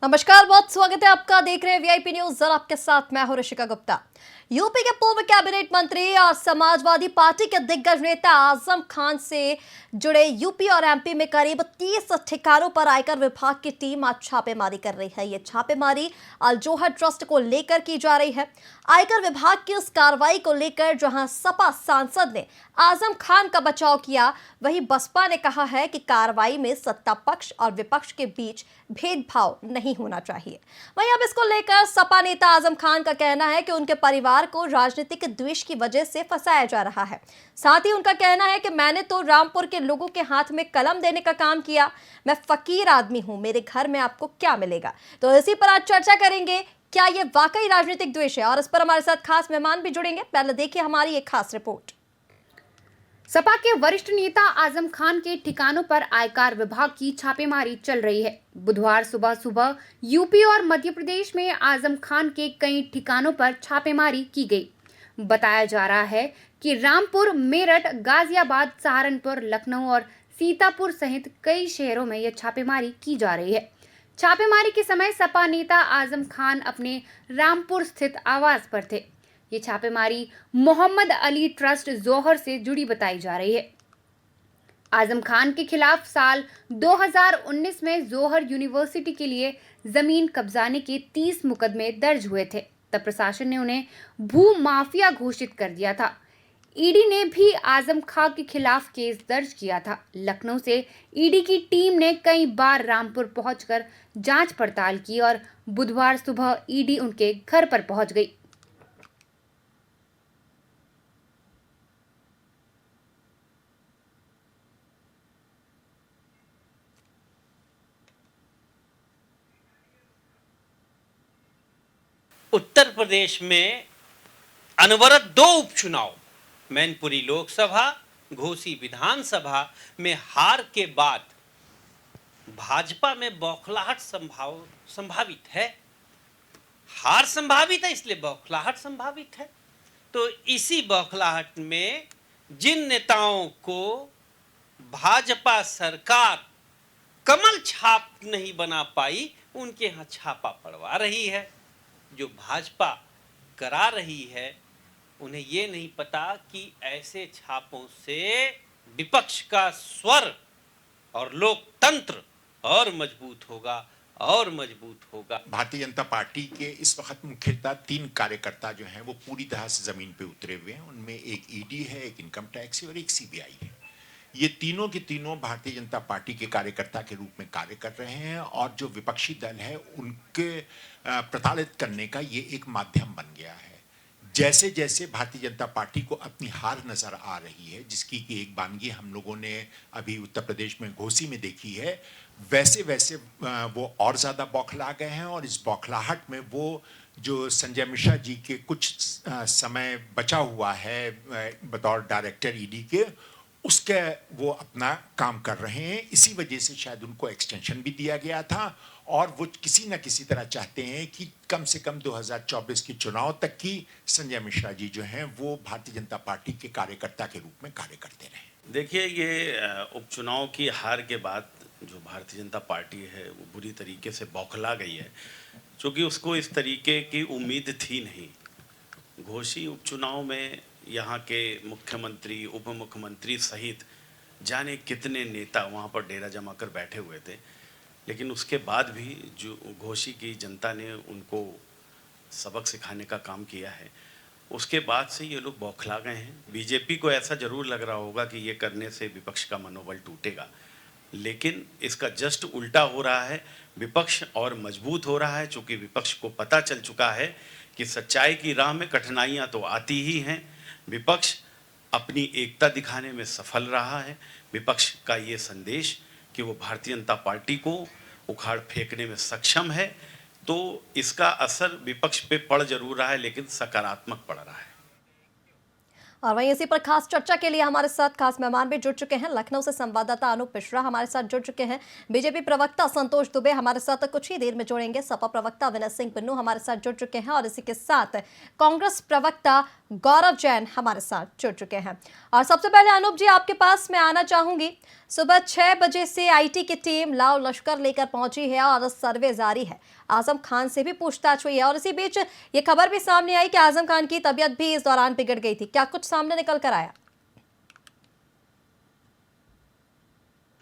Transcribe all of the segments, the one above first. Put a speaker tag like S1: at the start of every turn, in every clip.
S1: नमस्कार, बहुत स्वागत है आपका। देख रहे हैं वीआईपी न्यूज। जरा आपके साथ मैं हूं ऋषिका गुप्ता। यूपी के पूर्व कैबिनेट मंत्री और समाजवादी पार्टी के दिग्गज नेता आजम खान से जुड़े यूपी और एमपी में करीब 30 ठिकानों पर आयकर विभाग की टीम आज छापेमारी कर रही है। ये छापेमारी अलजोहर ट्रस्ट को लेकर की जा रही है। आयकर विभाग की उस कार्रवाई को लेकर जहां सपा सांसद ने आजम खान का बचाव किया, वहीं बसपा ने कहा है कि कार्रवाई में सत्ता पक्ष और विपक्ष के बीच भेदभाव नहीं होना चाहिए। वहीं अब इसको लेकर सपा नेता आजम खान का कहना है कि उनके परिवार को राजनीतिक द्वेष की वजह से फंसाया जा रहा है। साथ ही उनका कहना है कि मैंने तो रामपुर के लोगों के हाथ में कलम देने का काम किया, मैं फकीर आदमी हूं, मेरे घर में आपको क्या मिलेगा। तो इसी पर आज चर्चा करेंगे, क्या यह वाकई राजनीतिक द्वेष है, और इस पर हमारे साथ खास मेहमान भी जुड़ेंगे। पहले देखिए हमारी एक खास रिपोर्ट।
S2: सपा के वरिष्ठ नेता आजम खान के ठिकानों पर आयकर विभाग की छापेमारी चल रही है। बुधवार सुबह सुबह यूपी और मध्य प्रदेश में आजम खान के कई ठिकानों पर छापेमारी की गई। बताया जा रहा है कि रामपुर, मेरठ, गाजियाबाद, सहारनपुर, लखनऊ और सीतापुर सहित कई शहरों में यह छापेमारी की जा रही है। छापेमारी के समय सपा नेता आजम खान अपने रामपुर स्थित आवास पर थे। ये छापेमारी मोहम्मद अली ट्रस्ट जौहर से जुड़ी बताई जा रही है। आजम खान के खिलाफ साल 2019 में जौहर यूनिवर्सिटी के लिए जमीन कब्जाने के 30 मुकदमे दर्ज हुए थे। तब प्रशासन ने उन्हें भू माफिया घोषित कर दिया था। ईडी ने भी आजम खान के खिलाफ केस दर्ज किया था। लखनऊ से ईडी की टीम ने कई बार रामपुर पहुंचकर जांच पड़ताल की और बुधवार सुबह ईडी उनके घर पर पहुंच गई।
S3: उत्तर प्रदेश में अनवरत 2 उपचुनाव, मैनपुरी लोकसभा, घोसी विधानसभा में हार के बाद भाजपा में बौखलाहट संभावित है। हार संभावित है, इसलिए बौखलाहट संभावित है। तो इसी बौखलाहट में जिन नेताओं को भाजपा सरकार कमल छाप नहीं बना पाई, उनके यहाँ छापा पड़वा रही है। जो भाजपा करा रही है, उन्हें ये नहीं पता कि ऐसे छापों से विपक्ष का स्वर और लोकतंत्र और मजबूत होगा और मजबूत होगा।
S4: भारतीय जनता पार्टी के इस वक्त मुख्यतः 3 कार्यकर्ता जो हैं वो पूरी तरह से जमीन पे उतरे हुए हैं। उनमें एक ईडी है, एक इनकम टैक्स है और एक सीबीआई है। ये तीनों के तीनों भारतीय जनता पार्टी के कार्यकर्ता के रूप में कार्य कर रहे हैं और जो विपक्षी दल है उनके प्रताड़ित करने का ये एक माध्यम बन गया है। जैसे जैसे भारतीय जनता पार्टी को अपनी हार नजर आ रही है, जिसकी कि एक वानगी हम लोगों ने अभी उत्तर प्रदेश में घोसी में देखी है, वैसे वैसे वो और ज़्यादा बौखला गए हैं। और इस बौखलाहट में वो जो संजय मिश्रा जी के कुछ समय बचा हुआ है बतौर डायरेक्टर ईडी के, उसके वो अपना काम कर रहे हैं। इसी वजह से शायद उनको एक्सटेंशन भी दिया गया था और वो किसी न किसी तरह चाहते हैं कि कम से कम 2024 के चुनाव तक की संजय मिश्रा जी जो हैं वो भारतीय जनता पार्टी के कार्यकर्ता के रूप में कार्य करते रहे।
S5: देखिए, ये उपचुनाव की हार के बाद जो भारतीय जनता पार्टी है वो बुरी तरीके से बौखला गई है, क्योंकि उसको इस तरीके की उम्मीद थी नहीं। घोसी उपचुनाव में यहाँ के मुख्यमंत्री, उप मुख्यमंत्री सहित जाने कितने नेता वहाँ पर डेरा जमा कर बैठे हुए थे, लेकिन उसके बाद भी जो घोसी की जनता ने उनको सबक सिखाने का काम किया है, उसके बाद से ये लोग बौखला गए हैं। बीजेपी को ऐसा जरूर लग रहा होगा कि ये करने से विपक्ष का मनोबल टूटेगा, लेकिन इसका जस्ट उल्टा हो रहा है। विपक्ष और मजबूत हो रहा है, चूँकि विपक्ष को पता चल चुका है कि सच्चाई की राह में कठिनाइयाँ तो आती ही हैं। विपक्ष अपनी एकता दिखाने में सफल रहा है। विपक्ष का ये संदेश कि वो भारतीय जनता पार्टी को उखाड़ फेंकने में सक्षम है, तो इसका असर विपक्ष पे पड़ जरूर रहा है, लेकिन सकारात्मक पड़ रहा है।
S1: और वहीं इसी पर खास चर्चा के लिए हमारे साथ खास मेहमान भी जुड़ चुके हैं। लखनऊ से संवाददाता अनूप मिश्रा हमारे साथ जुड़ चुके हैं। बीजेपी प्रवक्ता संतोष दुबे हमारे साथ कुछ ही देर में जुड़ेंगे। सपा प्रवक्ता विनय सिंह पन्नू हमारे साथ जुड़ चुके हैं और इसी के साथ कांग्रेस प्रवक्ता गौरव जैन हमारे साथ जुड़ चुके हैं। और सबसे पहले अनूप जी, आपके पास मैं आना चाहूंगी। सुबह 6 बजे से आईटी की टीम लाव लश्कर लेकर पहुंची है और सर्वे जारी है। आजम खान से भी पूछताछ हुई है और इसी बीच ये खबर भी सामने आई कि आजम खान की तबीयत भी इस दौरान बिगड़ गई थी। क्या कुछ सामने निकल कर आया?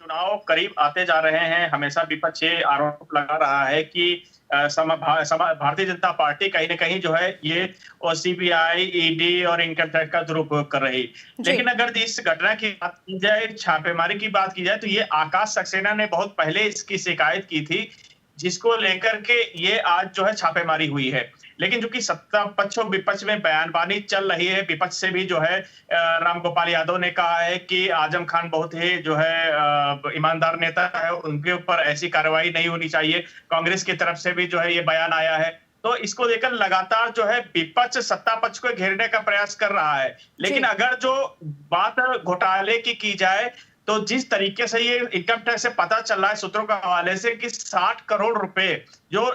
S6: चुनाव करीब आते जा रहे हैं। हमेशा विपक्ष ये आरोप लगा रहा है कि भारतीय जनता पार्टी कहीं ना कहीं जो है ये सीबीआई, ईडी और इनकम टैक्स का दुरुपयोग कर रही। लेकिन अगर इस घटना की बात की जाए, छापेमारी की बात की जाए, तो ये आकाश सक्सेना ने बहुत पहले इसकी शिकायत की थी, जिसको लेकर के ये आज जो है छापेमारी हुई है। लेकिन जो कि सत्ता पक्ष और विपक्ष में बयानबानी चल रही है, विपक्ष से भी जो है रामगोपाल यादव ने कहा है कि आजम खान बहुत ही जो है ईमानदार नेता है, उनके ऊपर ऐसी कार्रवाई नहीं होनी चाहिए। कांग्रेस की तरफ से भी जो है ये बयान आया है। तो इसको लेकर लगातार जो है विपक्ष सत्ता पक्ष को घेरने का प्रयास कर रहा है। लेकिन अगर जो बात घोटाले की जाए, तो जिस तरीके से ये इनकम टैक्स से पता चल रहा है सूत्रों के हवाले से कि 60 करोड़ रुपए जो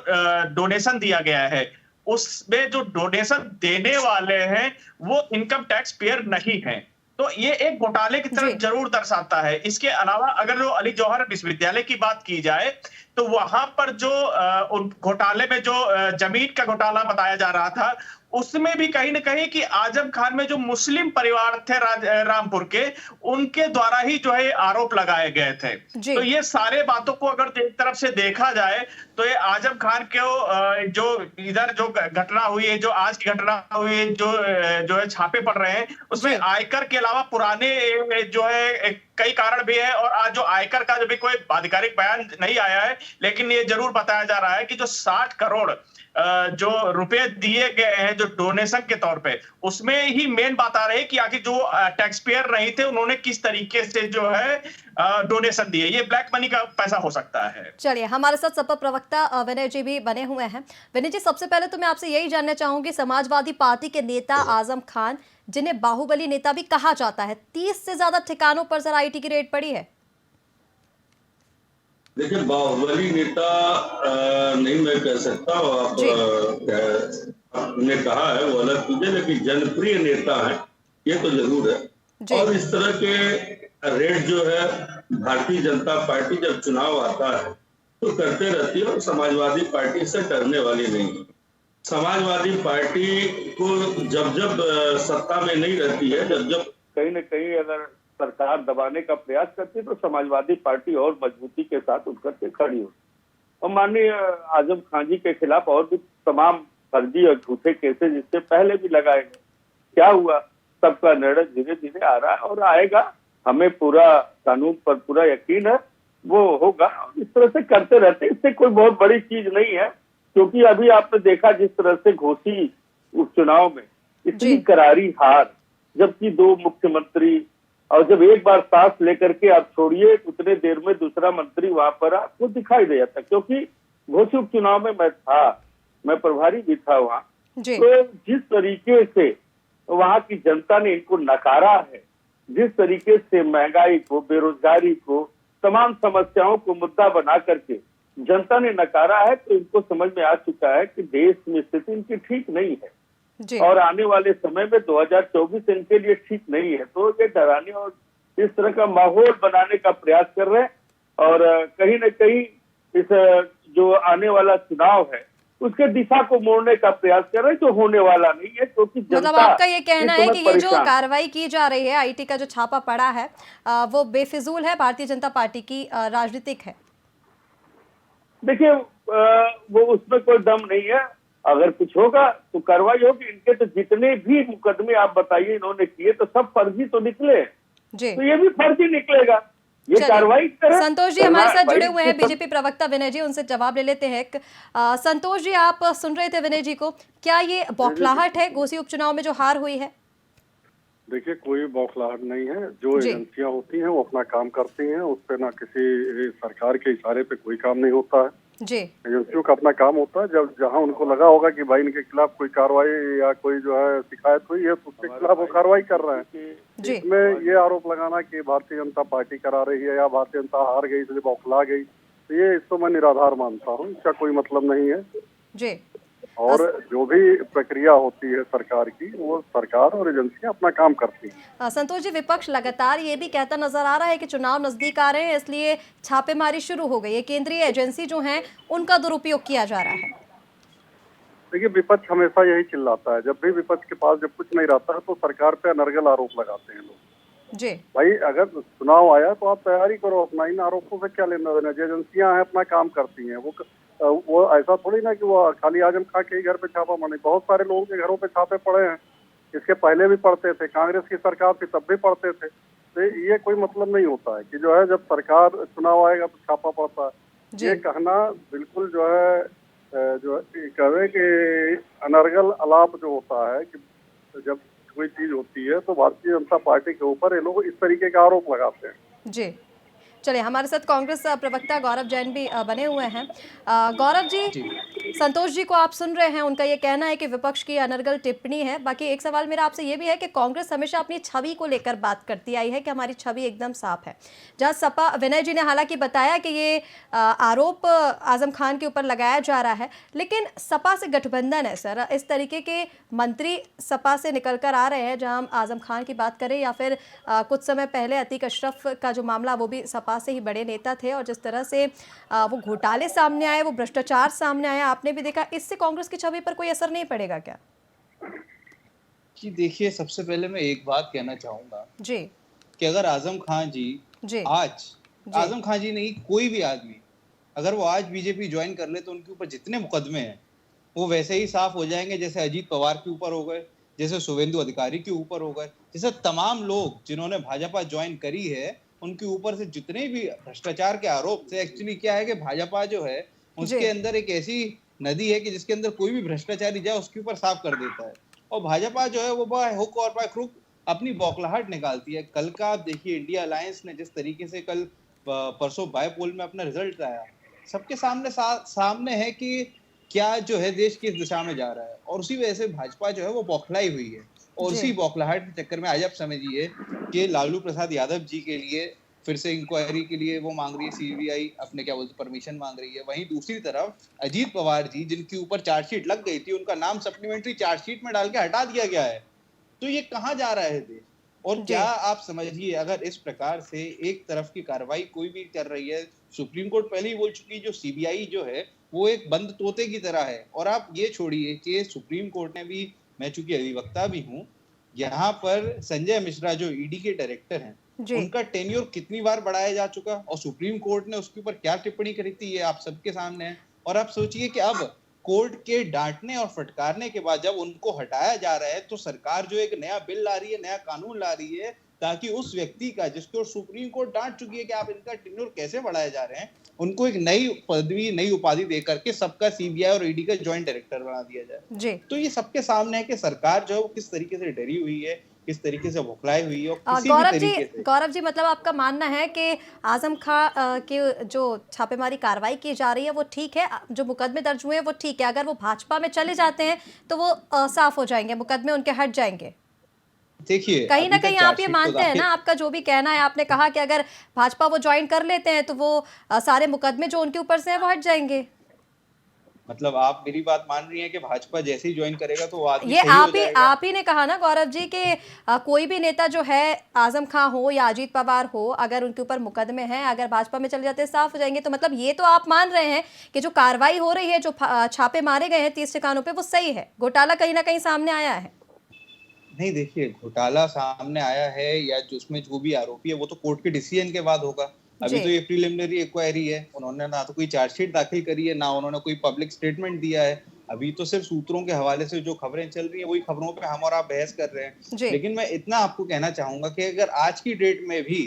S6: डोनेशन दिया गया है, उसमें जो डोनेशन देने वाले हैं वो इनकम टैक्स पेयर नहीं है। तो ये एक घोटाले की तरफ जरूर दर्शाता है। इसके अलावा अगर जो अली जौहर विश्वविद्यालय की बात की जाए, तो वहां पर जो घोटाले में जो जमीन का घोटाला बताया जा रहा था, उसमें भी कहीं ना कहीं कि आजम खान में जो मुस्लिम परिवार थे रामपुर के, उनके द्वारा ही जो है आरोप लगाए गए थे। तो ये सारे बातों को अगर एक तरफ से देखा जाए, तो ये आजम खान के जो इधर जो घटना हुई है, जो आज की घटना हुई है, जो है छापे पड़ रहे हैं, उसमें आयकर के अलावा पुराने जो है कई कारण भी है। और आज जो आयकर का जो भी कोई आधिकारिक बयान नहीं आया है, लेकिन ये जरूर बताया जा रहा है कि जो 60 करोड़ जो रुपए दिए गए हैं जो डोनेशन के तौर पे, उसमें ही मेन बात आ रही है कि आखिर जो टैक्स पेयर नहीं थे उन्होंने किस तरीके से जो है डोनेशन दिए। ये ब्लैक मनी का पैसा हो सकता है।
S1: चलिए, हमारे साथ सपा प्रवक्ता विनय जी भी बने हुए हैं। विनय जी, सबसे पहले तो मैं आपसे यही जानना चाहूंगी, समाजवादी पार्टी के नेता आजम खान, जिन्हें बाहुबली नेता भी कहा जाता है, 30 से ज्यादा ठिकानों पर सर आईटी की रेड पड़ी है।
S7: देखिए, बाहुबली नेता नहीं मैं कह सकता, आपने कहा है वो अलग चीज है, लेकिन जनप्रिय नेता है ये तो जरूर है। और इस तरह के रेड जो है भारतीय जनता पार्टी जब चुनाव आता है तो करते रहती है, और समाजवादी पार्टी से डरने वाली नहीं है। समाजवादी पार्टी को जब सत्ता में नहीं रहती है, जब कहीं न कहीं अगर सरकार दबाने का प्रयास करती है, तो समाजवादी पार्टी और मजबूती के साथ उठ करके खड़ी हो। और माननीय आजम खान जी के खिलाफ और भी तमाम फर्जी और झूठे केसेस जिससे पहले भी लगाए गए। क्या हुआ? सबका निर्णय धीरे धीरे आ रहा है और आएगा। हमें पूरा कानून पर पूरा यकीन है, वो होगा। इस तरह से करते रहते, इससे कोई बहुत बड़ी चीज नहीं है। क्योंकि अभी आपने देखा जिस तरह से घोसी उपचुनाव में इतनी करारी हार, जबकि 2 मुख्यमंत्री, और जब एक बार सांस लेकर के आप छोड़िए, उतने देर में दूसरा मंत्री वहां पर आपको दिखाई दे जाता। क्योंकि घोसी उपचुनाव में मैं था, मैं प्रभारी भी था वहां। तो जिस तरीके से वहां की जनता ने इनको नकारा है, जिस तरीके से महंगाई को, बेरोजगारी को, तमाम समस्याओं को मुद्दा बना करके जनता ने नकारा है, तो इनको समझ में आ चुका है कि देश में स्थिति इनकी ठीक नहीं है और आने वाले समय में 2024 इनके लिए ठीक नहीं है। तो ये डराने और इस तरह का माहौल बनाने का प्रयास कर रहे हैं, और कहीं न कहीं इस जो आने वाला चुनाव है उसके दिशा को मोड़ने का प्रयास कर रहे हैं, जो होने वाला नहीं है। क्योंकि
S1: मतलब आपका ये कहना है कि ये जो कार्रवाई की जा रही है, आईटी का जो छापा पड़ा है, वो बेफिजूल है, भारतीय जनता पार्टी की राजनीतिक है?
S7: देखिए, वो उसमें कोई दम नहीं है। अगर कुछ होगा तो कार्रवाई होगी। इनके तो जितने भी मुकदमे आप बताइए इन्होंने किए, तो सब फर्जी तो निकले, तो ये भी फर्जी निकलेगा। ये कार्रवाई करें।
S1: संतोष जी हमारे साथ जुड़े हुए हैं, बीजेपी प्रवक्ता विनय जी, उनसे जवाब ले लेते हैं। संतोष जी, आप सुन रहे थे विनय जी को, क्या ये बौखलाहट है घोसी उपचुनाव में जो हार हुई है?
S8: देखिए, कोई बौखलाहट नहीं है। जो एजेंसियां होती हैं वो अपना काम करती हैं, उस पर ना किसी सरकार के इशारे पे कोई काम नहीं होता है।
S1: जी
S8: एजेंसियों का अपना काम होता है, जब जहां उनको लगा होगा कि भाई इनके खिलाफ कोई कार्रवाई या कोई जो है शिकायत हुई है तो उसके खिलाफ वो कार्रवाई कर रहे हैं।
S1: जी
S8: इसमें ये आरोप लगाना कि भारतीय जनता पार्टी करा रही है या भारतीय जनता हार गई इसलिए बौखला गई, तो ये इसको मैं निराधार मानता हूँ, इसका कोई मतलब नहीं है।
S1: जी
S8: और जो भी प्रक्रिया होती है सरकार की, वो सरकार और एजेंसियां अपना काम करती हैं।
S1: संतोष जी, विपक्ष लगातार ये भी कहता नजर आ रहा है कि चुनाव नजदीक आ रहे हैं इसलिए छापेमारी शुरू हो गई है, केंद्रीय एजेंसी जो हैं उनका दुरुपयोग किया जा रहा है।
S8: देखिए, विपक्ष हमेशा यही चिल्लाता है, जब भी विपक्ष के पास जब कुछ नहीं रहता है तो सरकार पे अनर्गल आरोप लगाते हैं लोग।
S1: जी
S8: भाई अगर चुनाव आया तो आप तैयारी करो अपना, इन आरोपों से क्या लेना देना। जो एजेंसियां हैं अपना काम करती हैं, वो ऐसा थोड़ी ना कि वो खाली आजम खां के ही घर पे छापा मारे, बहुत सारे लोगों के घरों पे छापे पड़े हैं। इसके पहले भी पड़ते थे, कांग्रेस की सरकार थी तब भी पड़ते थे। तो ये कोई मतलब नहीं होता है कि जो है जब सरकार चुनाव आएगा तो छापा पड़ता है।
S1: जी
S8: ये कहना बिल्कुल जो है कहे कि अनर्गल अलाप जो होता है कि जब कोई चीज होती है तो भारतीय जनता पार्टी के ऊपर ये लोग इस तरीके का आरोप लगाते हैं।
S1: जी चलिए, हमारे साथ कांग्रेस प्रवक्ता गौरव जैन भी बने हुए हैं। गौरव जी, संतोष जी को आप सुन रहे हैं, उनका ये कहना है कि विपक्ष की अनर्गल टिप्पणी है। बाकी एक सवाल मेरा आपसे ये भी है कि कांग्रेस हमेशा अपनी छवि को लेकर बात करती आई है कि हमारी छवि एकदम साफ है। जहाँ सपा, विनय जी ने हालांकि बताया कि ये आरोप आजम खान के ऊपर लगाया जा रहा है, लेकिन सपा से गठबंधन है सर, इस तरीके के मंत्री सपा से निकल कर आ रहे हैं। जहाँ हम आजम खान की बात करें या फिर कुछ समय पहले अतीक अशरफ का जो मामला, वो भी सपा से ही बड़े नेता थे, और जिस तरह से वो घोटाले सामने आए, वो भ्रष्टाचार सामने आया, आपने भी देखा, इससे कांग्रेस की छवि पर कोई असर नहीं पड़ेगा क्या?
S9: कि देखिए, सबसे पहले मैं एक बात कहना चाहूंगा
S1: जी
S9: कि अगर आजम खान जी
S1: जी
S9: आजम खान जी नहीं, कोई भी आदमी अगर वो आज बीजेपी ज्वाइन कर ले तो उनके ऊपर जितने मुकदमे हैं वो वैसे ही साफ हो जाएंगे जैसे अजीत पवार के ऊपर हो गए, जैसे शुभेंदु अधिकारी के ऊपर हो गए, जैसे तमाम लोग जिन्होंने भाजपा ज्वाइन करी है उनके ऊपर से जितने भी भ्रष्टाचार के आरोप थे। एक्चुअली क्या है कि भाजपा जो है उसके अंदर एक ऐसी नदी है कि जिसके अंदर कोई भी भ्रष्टाचारी जाए उसके ऊपर साफ कर देता है, और भाजपा जो है वो बाय हुक और बाय क्रुक अपनी बौखलाहट निकालती है। कल का आप देखिए, इंडिया अलायंस ने जिस तरीके से कल परसों बाय पोल में अपना रिजल्ट आया, सबके सामने है कि क्या जो है देश किस दिशा में जा रहा है, और उसी वजह से भाजपा जो है वो बौखलाई हुई है। और उसी बौखलाहट के चक्कर में आज आप समझिए कि लालू प्रसाद यादव जी के लिए फिर से इंक्वायरी के लिए वो मांग रही है, सीबीआई अपने क्या बोलते परमिशन मांग रही है। वहीं दूसरी तरफ अजीत पवार जी जिनके ऊपर चार्जशीट लग गई थी, उनका नाम सप्लीमेंट्री चार्जशीट में डाल के हटा दिया गया है। तो ये कहाँ जा रहा है देश? और क्या आप समझिए, अगर इस प्रकार से एक तरफ की कार्रवाई कोई भी कर रही है, सुप्रीम कोर्ट पहले ही बोल चुकी, जो सीबीआई जो है वो एक बंद तोते की तरह है। और आप ये छोड़िए कि सुप्रीम कोर्ट ने भी, मैं चूंकि अधिवक्ता भी हूँ, यहाँ पर संजय मिश्रा जो ईडी के डायरेक्टर हैं, उनका टेन्योर कितनी बार बढ़ाया जा चुका, और सुप्रीम कोर्ट ने उसके ऊपर क्या टिप्पणी करी थी, ये आप सबके सामने है। और आप सोचिए कि अब कोर्ट के डांटने और फटकारने के बाद जब उनको हटाया जा रहा है तो सरकार जो एक नया बिल ला रही है, नया कानून ला रही है, ताकि उस व्यक्ति का जिसको सुप्रीम कोर्ट डांट चुकी है कि आप इनका टेन्योर कैसे बढ़ाया जा रहे हैं, उनको एक नई पदवी, नई उपाधि देकर के सबका सीबीआई और ईडी का ज्वाइंट डायरेक्टर बना दिया जाए। तो ये सबके सामने है कि सरकार जो है वो किस तरीके से डरी हुई है, किस तरीके से भुखलाई हुई है, और किसी भी तरीके से।
S1: गौरव जी, मतलब आपका मानना है कि आजम खां के जो छापेमारी कार्रवाई की जा रही है वो ठीक है, जो मुकदमे दर्ज हुए हैं वो ठीक है, अगर वो भाजपा में चले जाते हैं तो वो साफ हो जाएंगे, मुकदमे उनके हट जाएंगे?
S9: देखिए,
S1: कहीं ना कहीं आप ये मानते हैं ना, आपका जो भी कहना है, आपने कहा कि अगर भाजपा वो ज्वाइन कर लेते हैं तो वो सारे मुकदमे जो उनके ऊपर से हैं वो हट जाएंगे।
S9: मतलब आप मेरी बात मान रही हैं कि भाजपा जैसे ही ज्वाइन करेगा तो वो आदमी
S1: ये
S9: सही हो
S1: आप ही ने कहा ना गौरव जी कि कोई भी नेता जो है, आजम खां हो या अजीत पवार हो, अगर उनके ऊपर मुकदमे हैं, अगर भाजपा में चले जाते हैं साफ हो जाएंगे। तो मतलब ये तो आप मान रहे हैं कि जो कार्रवाई हो रही है, जो छापे मारे गए हैं 30 ठिकानों पे, वो सही है, घोटाला कहीं ना कहीं सामने आया है?
S9: नहीं, देखिए, घोटाला सामने आया है या जो उसमें जो भी आरोपी है वो तो कोर्ट के डिसीजन के बाद होगा। अभी तो ये प्रिलिमिनरी इंक्वायरी है, उन्होंने ना तो कोई चार्जशीट दाखिल करी है, ना उन्होंने कोई पब्लिक स्टेटमेंट दिया है। अभी तो सिर्फ सूत्रों के हवाले से जो खबरें चल रही हैं वही खबरों पे हम और आप बहस कर रहे हैं। लेकिन मैं इतना आपको कहना चाहूंगा कि अगर आज की डेट में भी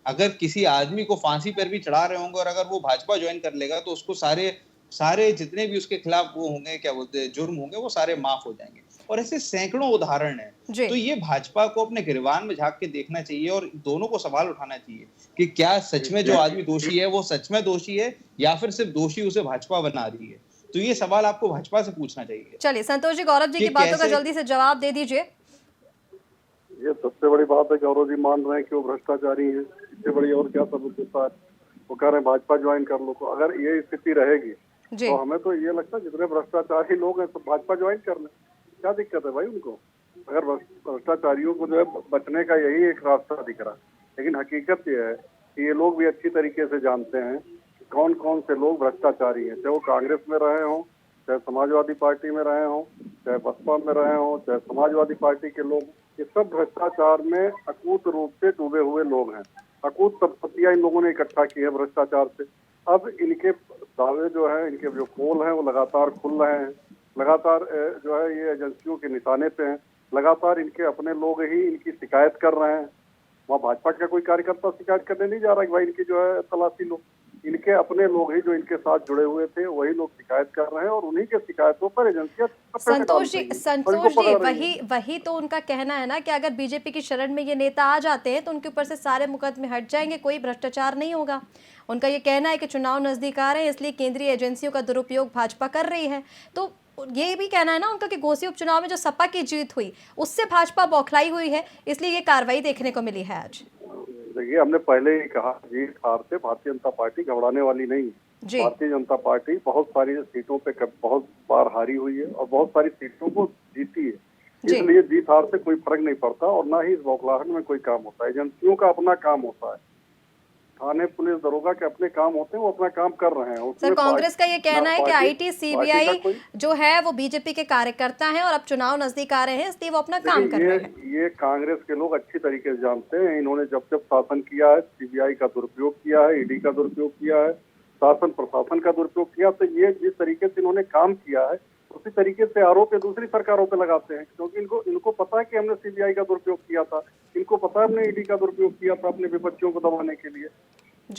S9: अगर किसी आदमी को फांसी पर भी चढ़ा रहे होंगे और अगर वो भाजपा ज्वाइन कर लेगा तो उसको सारे सारे जितने भी उसके खिलाफ वो होंगे, क्या बोलते हैं, जुर्म होंगे, वो सारे माफ हो जाएंगे। और ऐसे सैकड़ों उदाहरण हैं। तो ये भाजपा को अपने गिरबान में झांक के देखना चाहिए और दोनों को सवाल उठाना चाहिए कि क्या सच में जो आदमी दोषी है वो सच में दोषी है या फिर सिर्फ दोषी उसे भाजपा बना रही है। तो ये सवाल आपको भाजपा से पूछना चाहिए।
S1: चलिए संतोष जी, गौरव जी की बातों का जल्दी से जवाब दे दीजिए।
S8: ये सबसे बड़ी बात है, गौरव जी मान रहे हैं कि वो भ्रष्टाचारी है। इससे बड़ी और क्या सबूत देता है? वो कह रहे हैं भाजपा ज्वाइन कर लो। तो अगर ये स्थिति रहेगी तो हमें तो ये लगता है जितने भ्रष्टाचारी लोग हैं सब भाजपा ज्वाइन कर लें। क्या दिक्कत है भाई उनको? अगर भ्रष्टाचारियों को जो है बचने का यही एक रास्ता दिख रहा है। लेकिन हकीकत ये है कि ये लोग भी अच्छी तरीके से जानते हैं कि कौन कौन से लोग भ्रष्टाचारी हैं, चाहे वो कांग्रेस में रहे हों, चाहे समाजवादी पार्टी में रहे हों, चाहे बसपा में रहे हों, चाहे समाजवादी पार्टी के लोग। ये सब भ्रष्टाचार में अकूत रूप से डूबे हुए लोग हैं। अकूत संपत्तियां इन लोगों ने इकट्ठा की है भ्रष्टाचार से। अब इनके दावे जो है, इनके जो पोल हैं वो लगातार खुल रहे हैं, लगातार जो है ये एजेंसियों के निशाने पे हैं, लगातार इनके अपने लोग ही इनकी शिकायत कर रहे हैं। वहाँ भाजपा का कोई कार्यकर्ता शिकायत करने नहीं जा रहा कि भाई इनकी जो है तलाशी लो। इनके अपने लोग ही जो इनके साथ जुड़े हुए थे वही लोग शिकायत कर रहे हैं और उन्हीं के शिकायतों पर एजेंसियां
S1: संतोष जी वही तो उनका कहना है ना कि अगर बीजेपी की शरण में ये नेता आ जाते हैं तो उनके ऊपर से सारे मुकदमे हट जाएंगे, कोई भ्रष्टाचार नहीं होगा। उनका ये कहना है कि चुनाव नजदीक आ रहे हैं इसलिए केंद्रीय एजेंसियों का दुरुपयोग भाजपा कर रही है। तो ये भी कहना है ना उनका कि घोसी उपचुनाव में जो सपा की जीत हुई उससे भाजपा बौखलाई हुई है, इसलिए ये कार्रवाई देखने को मिली है आज।
S8: देखिए, हमने पहले ही कहा जीत हार से भारतीय जनता पार्टी घबराने वाली नहीं है। भारतीय जनता पार्टी बहुत सारी सीटों पे बहुत बार हारी हुई है और बहुत सारी सीटों को जीती है। इसलिए जीत हार से कोई फर्क नहीं पड़ता और ना ही इस बौखलाहट में कोई काम होता है। एजेंसियों का अपना काम होता है, थाने पुलिस दरोगा के अपने काम होते हैं, वो अपना काम कर रहे हैं।
S1: सर, कांग्रेस का ये कहना है कि आईटी सीबीआई जो है वो बीजेपी के कार्यकर्ता हैं और अब चुनाव नजदीक आ रहे हैं इसलिए वो अपना काम कर रहे हैं।
S8: ये कांग्रेस के लोग अच्छी तरीके से जानते हैं। इन्होंने जब जब शासन किया है, सीबीआई का दुरुपयोग किया है, ईडी का दुरुपयोग किया है, शासन प्रशासन का दुरुपयोग किया, तो ये जिस तरीके से इन्होंने काम किया है उसी तरीके से आरोप दूसरी सरकारों पे लगाते हैं, क्योंकि इनको पता है कि हमने सीबीआई का दुरुपयोग किया था, इनको पता है हमने ईडी का दुरुपयोग किया था अपने विपक्षियों को दबाने के लिए।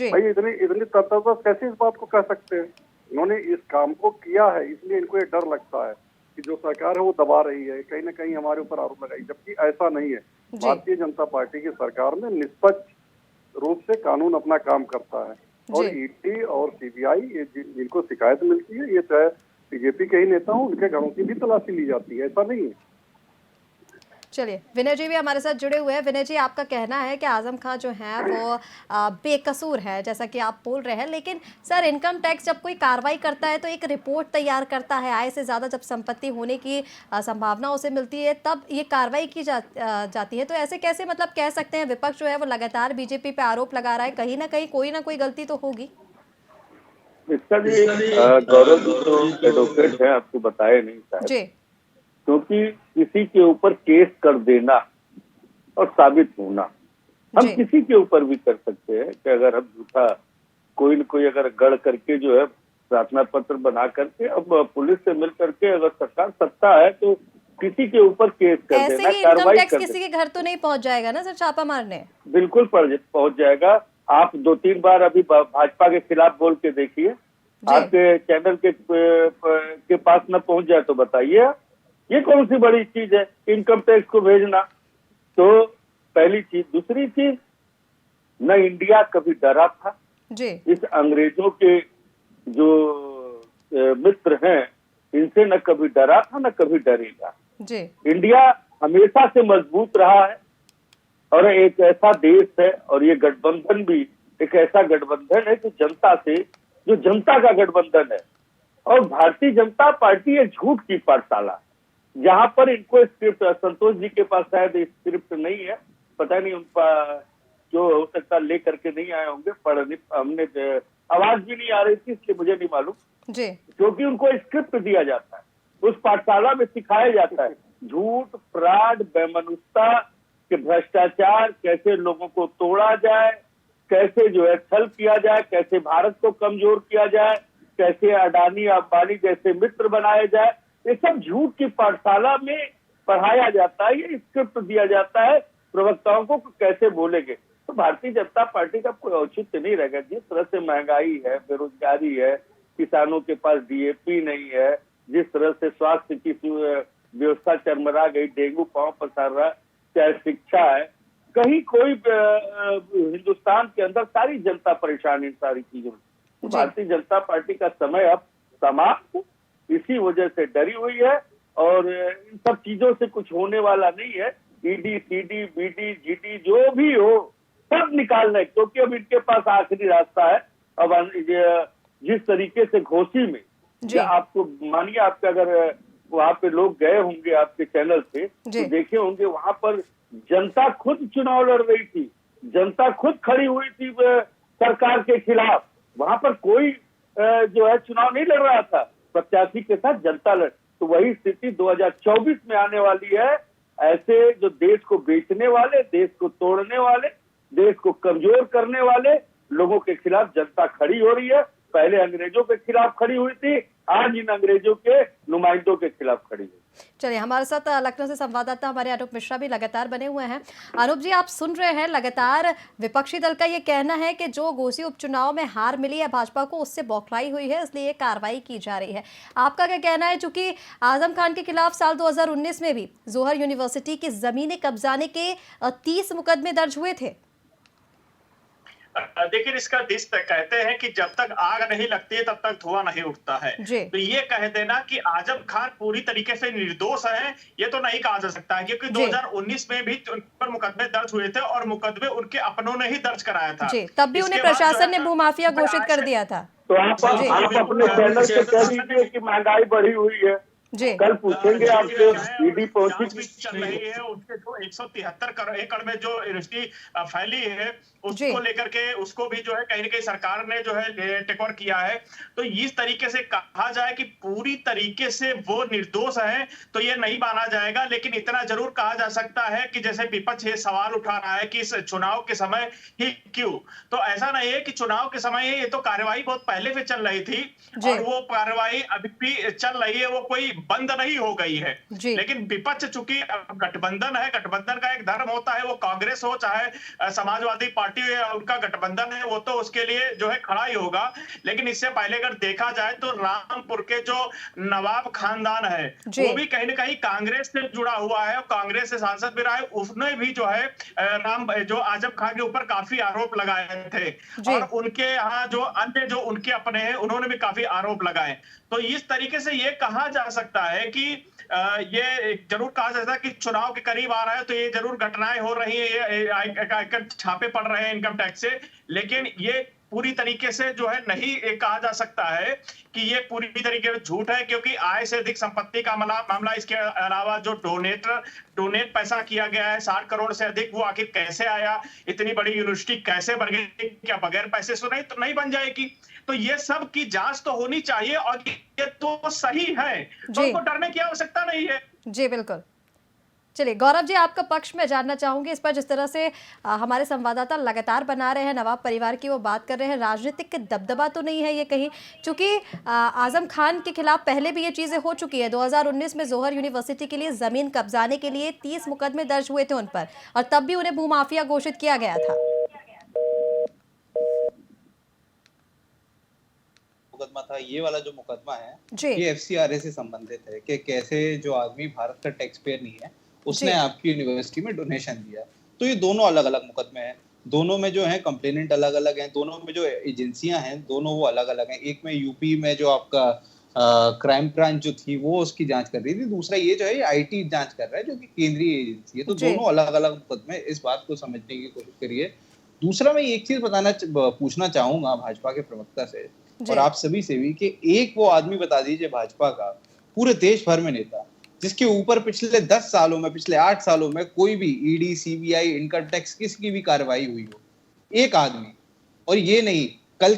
S8: भाई इतनी तत्परता कैसे इस बात को कह सकते हैं? इन्होंने इस काम को किया है, इसलिए इनको ये डर लगता है कि जो सरकार है वो दबा रही है, कहीं ना कहीं हमारे ऊपर आरोप लगाई, जबकि ऐसा नहीं है। भारतीय जनता पार्टी की सरकार में निष्पक्ष रूप से कानून अपना काम करता है और ईडी और सीबीआई ये जिनको शिकायत मिलती है, ये चाहे बीजेपी के ही नेता हो, उनके घरों की भी तलाशी ली जाती है, ऐसा नहीं है।
S1: चलिए, विनय जी भी हमारे साथ जुड़े हुए हैं। विनय जी, आपका कहना है कि आजम खान जो है वो बेकसूर है जैसा कि आप बोल रहे हैं, लेकिन सर इनकम टैक्स जब कोई कार्रवाई करता है तो एक रिपोर्ट तैयार करता है, आय से ज़्यादा जब संपत्ति होने की संभावना उसे मिलती है तब ये कार्रवाई की जाती है। तो ऐसे कैसे मतलब कह सकते हैं विपक्ष जो है वो लगातार बीजेपी पे आरोप लगा रहा है, कहीं ना कहीं कोई ना कोई गलती तो होगी।
S10: गौरव तो एडवोकेट है, आपको बताया नहीं शायद, क्योंकि किसी के ऊपर केस कर देना और साबित होना हम किसी के ऊपर भी कर सकते हैं कि अगर हम झूठा कोई न कोई अगर गढ़ करके जो है प्रार्थना पत्र बना करके अब पुलिस से मिल करके अगर सरकार सत्ता है तो किसी के ऊपर केस कर देना, कार्रवाई कर देना।
S1: किसी के घर तो नहीं पहुंच जाएगा ना सर छापा मारने?
S10: बिल्कुल पहुंच जाएगा। आप 2-3 बार अभी भाजपा के खिलाफ बोल के देखिए, आपके चैनल के पास न पहुंच जाए तो बताइए ये कौन सी बड़ी चीज है इनकम टैक्स को भेजना। तो पहली चीज। दूसरी चीज, न इंडिया कभी डरा था
S1: जी।
S10: इस अंग्रेजों के जो मित्र हैं इनसे न कभी डरा था न कभी डरेगा
S1: जी।
S10: इंडिया हमेशा से मजबूत रहा है और एक ऐसा देश है और ये गठबंधन भी एक ऐसा गठबंधन है जो जनता का गठबंधन है। और भारतीय जनता पार्टी एक झूठ की पाठशाला, जहां पर इनको स्क्रिप्ट, संतोष जी के पास शायद स्क्रिप्ट नहीं है, पता नहीं उनका जो हो सकता ले करके नहीं आए होंगे, पढ़ने हमने आवाज भी नहीं आ रही थी इसलिए मुझे नहीं मालूम
S1: जी,
S10: क्योंकि उनको स्क्रिप्ट दिया जाता है, उस पाठशाला में सिखाया जाता है झूठ, फ्रॉड, बेमनुष्यता के भ्रष्टाचार, कैसे लोगों को तोड़ा जाए, कैसे जो है छल किया जाए, कैसे भारत को कमजोर किया जाए, कैसे अडानी अंबानी जैसे मित्र बनाए जाए, ये सब झूठ की पाठशाला में पढ़ाया जाता है। ये स्क्रिप्ट दिया जाता है प्रवक्ताओं को कैसे बोलेंगे। तो भारतीय जनता पार्टी का कोई औचित्य नहीं रहेगा। जिस तरह से महंगाई है, बेरोजगारी है, किसानों के पास डीएपी नहीं है, जिस तरह से स्वास्थ्य की व्यवस्था चरमरा गई, डेंगू पांव पसार रहा, चाहे शिक्षा है, कहीं कोई हिंदुस्तान के अंदर सारी जनता परेशान इन सारी चीजों में। भारतीय जनता पार्टी का समय अब समाप्त, इसी वजह से डरी हुई है और इन सब चीजों से कुछ होने वाला नहीं है। ईडी, सीडी, बीडी, जीडी जो भी हो सब निकालना है, क्योंकि अब इनके पास आखिरी रास्ता है। अब जिस तरीके से घोसी में आपको मानिए, आपके अगर वहां पे लोग गए होंगे आपके चैनल से तो देखे होंगे, वहां पर जनता खुद चुनाव लड़ रही थी, जनता खुद खड़ी हुई थी सरकार के खिलाफ। वहां पर कोई जो है चुनाव नहीं लड़ रहा था, प्रत्याशी के साथ जनता लड़। तो वही स्थिति 2024 में आने वाली है। ऐसे जो देश को बेचने वाले, देश को तोड़ने वाले, देश को कमजोर करने वाले लोगों के खिलाफ जनता खड़ी हो रही है। पहले अंग्रेजों के खिलाफ खड़ी हुई थी, आज इन अंग्रेजों के नुमाइंदों के खिलाफ खड़ी है।
S1: चलिए, हमारे साथ लखनऊ से संवाददाता हमारे अनूप मिश्रा भी लगातार बने हुए हैं। अनूप जी, आप सुन रहे हैं लगातार विपक्षी दल का ये कहना है कि जो घोसी उपचुनाव में हार मिली है भाजपा को, उससे बौखलाई हुई है, इसलिए कार्रवाई की जा रही है। आपका क्या कहना है? चूंकि आजम खान के खिलाफ साल 2019 में भी जोहर यूनिवर्सिटी की जमीनें कब्जाने के 30 मुकदमे दर्ज हुए थे।
S6: लेकिन इसका दिस कहते हैं कि जब तक आग नहीं लगती है तब तक धुआं नहीं उठता है। तो ये कह देना कि आजम खान पूरी तरीके से निर्दोष है, ये तो नहीं कहा जा सकता है, क्योंकि 2019 में भी उन पर मुकदमे दर्ज हुए थे और मुकदमे उनके अपनों ने ही दर्ज कराया था।
S1: तब भी उन्हें प्रशासन ने भूमाफिया घोषित कर दिया था।
S10: तो आप अपने चैनल से कह दीजिए कि महंगाई बढ़ी हुई है, कल पूछेंगे आपसे। ईडी पहुंची
S6: चल रही है, उसके जो 173 एकड़ में जो यूनिवर्सिटी फैली है उसको लेकर के उसको भी जो है कहीं ना कहीं सरकार ने जो है टेक ओवर किया है। तो इस तरीके से कहा जाए कि पूरी तरीके से वो निर्दोष है तो ये नहीं माना जाएगा, लेकिन इतना जरूर कहा जा सकता है कि जैसे विपक्ष ये सवाल उठा रहा है कि इस चुनाव के समय ही क्यों, तो ऐसा नहीं है कि चुनाव के समय ये तो कार्यवाही बहुत पहले से चल रही थी और वो कार्यवाही अभी भी चल रही है, वो कोई बंद नहीं हो गई है। लेकिन विपक्ष चूंकि गठबंधन है, गठबंधन का एक धर्म होता है, वो कांग्रेस हो चाहे समाजवादी पार्टी उनका गठबंधन है, वो तो उसके लिए जो है खड़ा ही होगा। लेकिन इससे पहले अगर देखा जाए तो रामपुर के जो नवाब खानदान है वो भी कहीं ना कहीं कांग्रेस से जुड़ा हुआ है और कांग्रेस से सांसद भी रहा है। उसने भी जो है जो आजम खान के ऊपर काफी आरोप लगाए थे और उनके यहाँ जो अन्य जो उनके अपने हैं उन्होंने भी काफी आरोप लगाए। तो इस तरीके से ये कहा जा सकता है कि ये जरूर कहा जा सकता है कि चुनाव के करीब आ रहा है तो ये जरूर घटनाएं हो रही है, छापे पड़ रहे हैं इनकम टैक्स से, लेकिन ये पूरी तरीके से जो है नहीं कहा जा सकता है कि ये पूरी तरीके से झूठ है, क्योंकि आय से अधिक संपत्ति का मामला, इसके अलावा जो डोनेट पैसा किया गया है 60 करोड़ से अधिक, वो आखिर कैसे आया, इतनी बड़ी यूनिवर्सिटी कैसे बन गई, क्या बगैर पैसे से तो नहीं बन जाएगी। तो ये सब की जांच तो होनी चाहिए और ये तो सही है, तो उनको डरने की आवश्यकता नहीं है।
S1: जी बिल्कुल। चलिए गौरव जी, आपका पक्ष में जानना चाहूंगी इस पर, जिस तरह से हमारे संवाददाता लगातार बना रहे हैं नवाब परिवार की, वो बात कर रहे हैं राजनीतिक दबदबा तो नहीं है ये कहीं, क्योंकि आजम खान के खिलाफ पहले भी ये चीजें हो चुकी है। 2019 में जोहर यूनिवर्सिटी के लिए जमीन कब्जाने के लिए 30 मुकदमे दर्ज हुए थे उन पर और तब भी उन्हें भूमाफिया घोषित किया गया था।
S9: मुकदमा था ये वाला जो मुकदमा है ये FCRA से संबंधित है कि कैसे जो आदमी भारत का टैक्स पेयर नहीं है उसने आपकी यूनिवर्सिटी में डोनेशन दिया। तो ये दोनों अलग अलग मुकदमे हैं, दोनों में जो है कंप्लेनेंट अलग अलग हैं, दोनों में जो एजेंसियां हैं दोनों वो अलग अलग हैं। एक में यूपी में जो आपका क्राइम ब्रांच जो थी वो उसकी जांच कर रही थी, दूसरा ये जो है IT जांच कर रहा है जो कि केंद्रीय एजेंसी है। तो दोनों अलग अलग मुकदमे, इस बात को समझने की कोशिश करिए। दूसरा मैं एक चीज पूछना चाहूंगा भाजपा के प्रवक्ता से और आप सभी से भी कि एक वो आदमी बता दीजिए भाजपा का पूरे देश भर में नेता जिसके ऊपर पिछले 10 सालों में, पिछले 8 सालों में कोई भी ED, CBI, इनकम टैक्स किसी की भी कार्रवाई हुई हो, एक आदमी। और ये नहीं, कल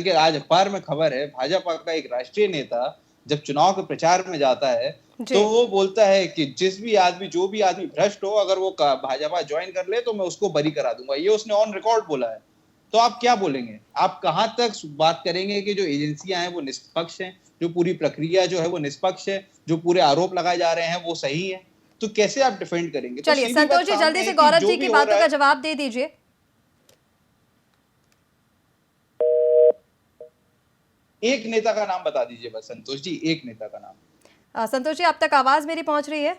S9: के आज अखबार में खबर है भाजपा का एक राष्ट्रीय नेता जब चुनाव के प्रचार में जाता है तो वो बोलता है कि जो भी आदमी भ्रष्ट हो अगर वो भाजपा ज्वाइन कर ले तो मैं उसको बरी करा दूंगा। ये उसने ऑन रिकॉर्ड बोला है। तो आप क्या बोलेंगे? आप कहां तक बात करेंगे कि जो एजेंसियां हैं वो निष्पक्ष हैं, जो पूरी प्रक्रिया जो है वो निष्पक्ष है, जो पूरे आरोप लगाए जा रहे हैं वो सही है? तो कैसे आप डिफेंड करेंगे?
S1: चलिए संतोष जी, जल्दी से गौरव जी की बातों का जवाब दे दीजिए।
S9: एक नेता का नाम बता दीजिए बस संतोष जी, एक नेता का नाम।
S1: संतोष जी, आप तक आवाज मेरी पहुंच रही है?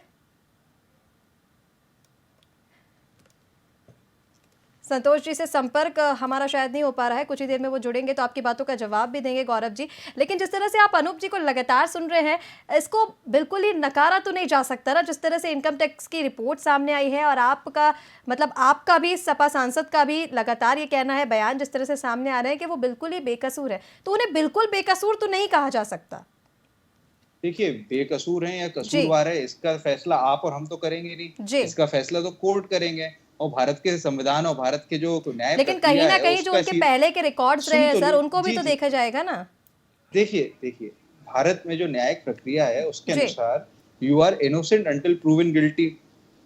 S1: संतोष जी से संपर्क हमारा शायद नहीं हो पा रहा है, कुछ ही देर में वो जुड़ेंगे तो आपकी बातों का जवाब भी देंगे गौरव जी। लेकिन जिस तरह से आप अनूप जी को लगातार सुन रहे हैं, इसको बिल्कुल ही नकारा तो नहीं जा सकता ना, जिस तरह से इनकम टैक्स की रिपोर्ट सामने आई है और आपका मतलब आपका भी, सपा सांसद का भी लगातार ये कहना है, बयान जिस तरह से सामने आ रहे हैं कि वो बिल्कुल ही बेकसूर है, तो उन्हें बिल्कुल बेकसूर तो नहीं कहा जा सकता।
S9: देखिए, बेकसूर हैं या कसूरवार है, इसका फैसला आप और हम तो करेंगे नहीं, इसका फैसला तो कोर्ट करेंगे और भारत के संविधान और भारत के जो न्याय,
S1: लेकिन कहीं ना कहीं जो उनके पहले के रिकॉर्ड्स रहे हैं सर, उनको भी तो देखा जाएगा ना।
S9: देखिए भारत में जो न्यायिक प्रक्रिया है उसके अनुसार you are innocent until proven guilty,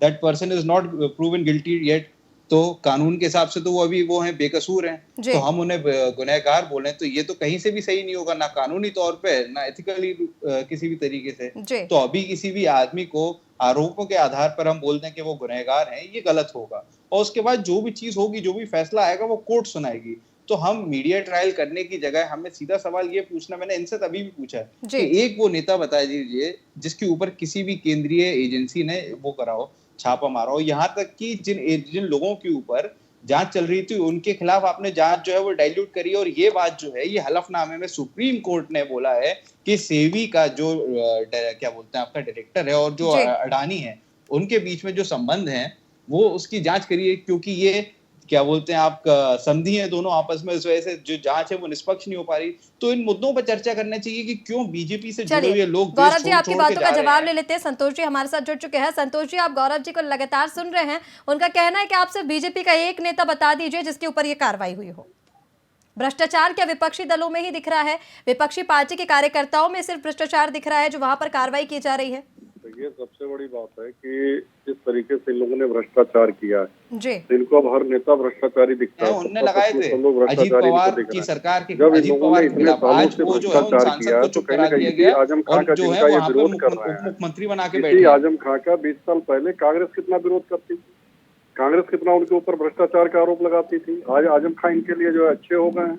S9: that person is not proven guilty yet. तो कानून के हिसाब से तो वो अभी वो हैं, बेकसूर हैं, तो हम उन्हें गुनहगार बोलें तो ये तो कहीं से भी सही नहीं होगा, ना कानूनी तौर पे ना एथिकली किसी भी तरीके से। तो अभी किसी भी आदमी को आरोपों के आधार पर हम बोल दें कि वो गुनहगार हैं, ये गलत होगा। और उसके बाद जो भी चीज होगी, जो भी फैसला आएगा वो कोर्ट सुनाएगी। तो हम मीडिया ट्रायल करने की जगह हमें सीधा सवाल ये पूछना, मैंने इनसे तभी भी पूछा है कि एक वो नेता बता दीजिए जिसके ऊपर किसी भी केंद्रीय एजेंसी ने वो करा हो, छापा मारा हो, यहाँ तक कि जिन लोगों के ऊपर जांच चल रही थी उनके खिलाफ आपने जांच जो है वो डाइल्यूट करी। और ये बात जो है, ये हलफनामे में सुप्रीम कोर्ट ने बोला है कि सेवी का जो क्या बोलते हैं आपका डायरेक्टर है और जो अडानी है, उनके बीच में जो संबंध है वो उसकी जांच करिए, क्योंकि ये क्या बोलते हैं आप संधि है दोनों आपस में, इस वजह से जो जांच है वो निष्पक्ष नहीं हो पा रही। तो इन मुद्दों पर चर्चा करना चाहिए कि क्यों बीजेपी से जुड़े हुए लोग
S1: गौरव जी आपकी बातों का जवाब ले लेते हैं। संतोष जी हमारे साथ जुड़ चुके हैं। संतोष जी, आप गौरव जी को लगातार सुन रहे हैं, उनका कहना है कि आप सिर्फ बीजेपी का एक नेता बता दीजिए जिसके ऊपर ये कार्रवाई हुई हो। भ्रष्टाचार क्या विपक्षी दलों में ही दिख रहा है? विपक्षी पार्टी के कार्यकर्ताओं में सिर्फ भ्रष्टाचार दिख रहा है जो वहां पर कार्रवाई की जा रही है?
S8: ये सबसे बड़ी बात है कि जिस तरीके से इन लोगों ने भ्रष्टाचार किया है
S1: जी,
S8: इनको अब हर नेता भ्रष्टाचारी दिखता है।
S9: उनने लगाए थे अजीत पवार की सरकार के,
S8: जब
S9: अजीत पवार के खिलाफ आज वो जो है
S8: भ्रष्टाचार किया तो कहीं न कहीं आजम खान का जिनका ये विरोध कर रहे हैं,
S9: मुख्यमंत्री बना के बैठे
S8: आजम खान का 20 साल पहले कांग्रेस कितना विरोध करती थी, कांग्रेस कितना उनके ऊपर भ्रष्टाचार का आरोप लगाती थी। आज आजम खान इनके लिए जो है अच्छे हो गए हैं।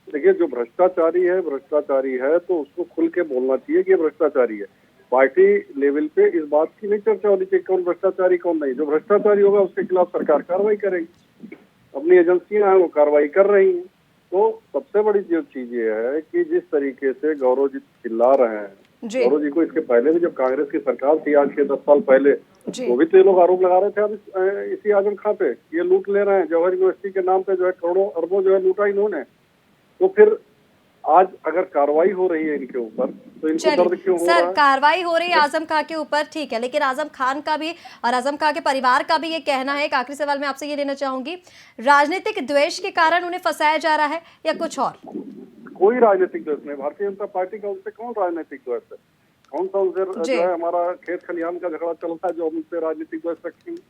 S8: देखिए, जो भ्रष्टाचारी है तो उसको खुल के बोलना चाहिए कि भ्रष्टाचारी है। पार्टी लेवल पे इस बात की नहीं चर्चा होनी चाहिए कौन भ्रष्टाचारी कौन नहीं। जो भ्रष्टाचारी होगा उसके खिलाफ सरकार कार्रवाई करेगी, अपनी एजेंसियां हैं वो कार्रवाई कर रही हैं। तो सबसे बड़ी जो चीज ये है कि जिस तरीके से गौरव जी चिल्ला रहे हैं, गौरव जी को इसके पहले भी जब कांग्रेस की सरकार थी आज के 10 साल पहले, वो भी तो ये लोग आरोप लगा रहे थे अब इसी आजम खां पे, ये लूट ले रहे हैं जवाहर यूनिवर्सिटी के नाम पे, जो है करोड़ों अरबों जो है लूटा इन्होंने। तो फिर आज अगर कार्रवाई हो रही है इनके ऊपर तो इनको दर्द क्यों हो रहा है?
S1: सर, कार्रवाई हो रही है आजम खान के ऊपर, ठीक है, लेकिन आजम खान का भी और आजम खान के परिवार का भी ये कहना है। एक आखिरी सवाल मैं आपसे ये लेना चाहूंगी, राजनीतिक द्वेष के कारण उन्हें फंसाया जा रहा है या कुछ और?
S8: कोई राजनीतिक द्वेष नहीं। भारतीय जनता पार्टी का उनसे कौन राजनीतिक द्वेष है? कौन सा उनसे जो है हमारा खेत खलिहान का झगड़ा चल रहा है जो हम उनसे राजनीतिक द्वेष रखेंगे?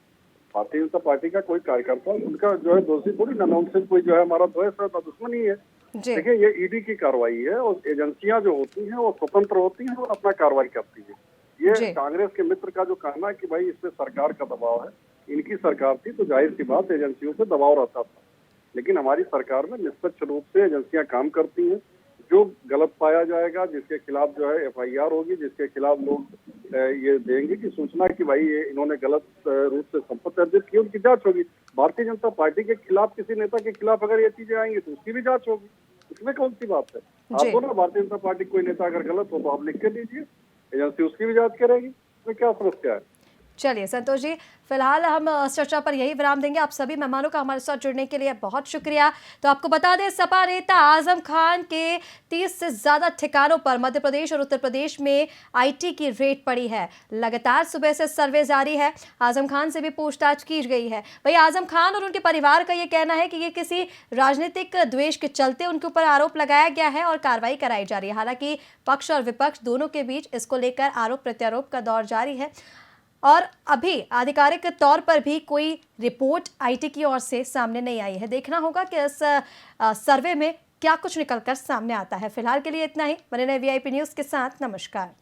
S8: भारतीय जनता पार्टी का कोई कार्यकर्ता उनका जो है दोषी थोड़ी ना, उनसे कोई जो है हमारा द्वेष है ना दुश्मनी है। देखिए, ये ईडी की कार्रवाई है और एजेंसियां जो होती हैं वो स्वतंत्र होती हैं और अपना कार्रवाई करती है। ये कांग्रेस के मित्र का जो कहना है कि भाई इस पे सरकार का दबाव है, इनकी सरकार थी तो जाहिर सी बात एजेंसियों से दबाव रहता था, लेकिन हमारी सरकार में निष्पक्ष रूप से एजेंसियां काम करती हैं। जो गलत पाया जाएगा, जिसके खिलाफ जो है FIR होगी, जिसके खिलाफ लोग ये देंगे कि सूचना कि भाई ये इन्होंने गलत रूप से संपत्ति अर्जित की, उनकी जांच होगी। भारतीय जनता पार्टी के खिलाफ किसी नेता के खिलाफ अगर ये चीजें आएंगी तो उसकी भी जांच होगी, इसमें कौन सी बात है? आप बोलो भारतीय जनता पार्टी कोई नेता अगर गलत हो तो आप लिख के दीजिए, एजेंसी उसकी भी जांच करेगी, इसमें क्या समस्या है?
S1: चलिए संतोष जी, फिलहाल हम चर्चा पर यही विराम देंगे। आप सभी मेहमानों का हमारे साथ जुड़ने के लिए बहुत शुक्रिया। तो आपको बता दें, सपा नेता आजम खान के 30 से ज्यादा ठिकानों पर मध्य प्रदेश और उत्तर प्रदेश में IT की रेड पड़ी है। लगातार सुबह से सर्वे जारी है, आजम खान से भी पूछताछ की गई है। वही आजम खान और उनके परिवार का ये कहना है कि ये किसी राजनीतिक द्वेष के चलते उनके ऊपर आरोप लगाया गया है और कार्रवाई कराई जा रही है। हालांकि पक्ष और विपक्ष दोनों के बीच इसको लेकर आरोप प्रत्यारोप का दौर जारी है और अभी आधिकारिक तौर पर भी कोई रिपोर्ट IT की ओर से सामने नहीं आई है। देखना होगा कि इस सर्वे में क्या कुछ निकलकर सामने आता है। फिलहाल के लिए इतना ही। बने रहिए VIP न्यूज़ के साथ। नमस्कार।